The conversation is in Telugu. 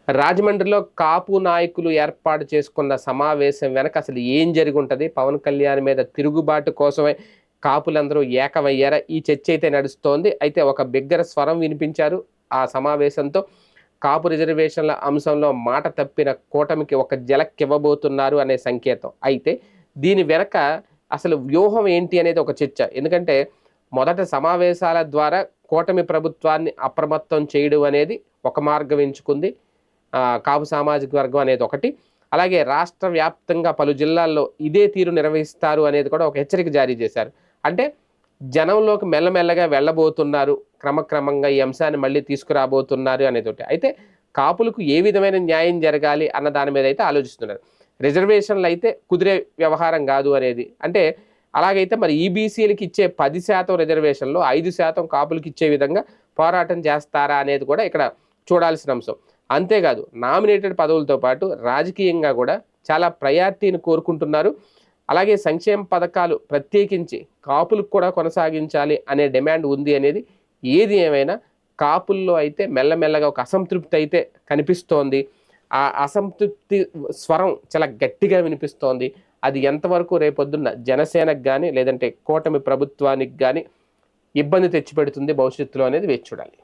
రాజమండ్రిలో కాపు నాయకులు ఏర్పాటు చేసుకున్న సమావేశం వెనక అసలు ఏం జరిగి ఉంటుంది? పవన్ కళ్యాణ్ మీద తిరుగుబాటు కోసమే కాపులందరూ ఏకమయ్యారా? ఈ చర్చ అయితే నడుస్తోంది. అయితే ఒక బిగ్గర స్వరం వినిపించారు ఆ సమావేశంతో. కాపు రిజర్వేషన్ల అంశంలో మాట తప్పిన కూటమికి ఒక జలక్కివ్వబోతున్నారు అనే సంకేతం. అయితే దీని వెనక అసలు వ్యూహం ఏంటి అనేది ఒక చర్చ. ఎందుకంటే మొదట సమావేశాల ద్వారా కూటమి ప్రభుత్వాన్ని అప్రమత్తం చేయడం అనేది ఒక మార్గం ఎంచుకుంది కాపు సామాజిక వర్గం అనేది ఒకటి. అలాగే రాష్ట్ర వ్యాప్తంగా పలు జిల్లాల్లో ఇదే తీరు నిర్వహిస్తారు అనేది కూడా ఒక హెచ్చరిక జారీ చేశారు. అంటే జనంలోకి మెల్లమెల్లగా వెళ్ళబోతున్నారు, క్రమక్రమంగా ఈ అంశాన్ని మళ్ళీ తీసుకురాబోతున్నారు అనేది ఒకటి. అయితే కాపులకు ఏ విధమైన న్యాయం జరగాలి అన్న దాని మీద అయితే ఆలోచిస్తున్నారు. రిజర్వేషన్లు అయితే కుదిరే వ్యవహారం కాదు అనేది. అంటే అలాగైతే మరి ఈబీసీలకు ఇచ్చే 10% రిజర్వేషన్లో 5% కాపులకు ఇచ్చే విధంగా పోరాటం చేస్తారా అనేది కూడా ఇక్కడ చూడాల్సిన అంశం. అంతేకాదు నామినేటెడ్ పదవులతో పాటు రాజకీయంగా కూడా చాలా ప్రయారిటీని కోరుకుంటున్నారు. అలాగే సంక్షేమ పథకాలు ప్రత్యేకించి కాపులకు కూడా కొనసాగించాలి అనే డిమాండ్ ఉంది అనేది. ఏది ఏమైనా కాపుల్లో అయితే మెల్లమెల్లగా ఒక అసంతృప్తి అయితే కనిపిస్తోంది. ఆ అసంతృప్తి స్వరం చాలా గట్టిగా వినిపిస్తోంది. అది ఎంతవరకు రేపొద్దున్న జనసేనకు కానీ లేదంటే కూటమి ప్రభుత్వానికి కానీ ఇబ్బంది తెచ్చిపెడుతుంది భవిష్యత్తులో అనేది వేచి చూడాలి.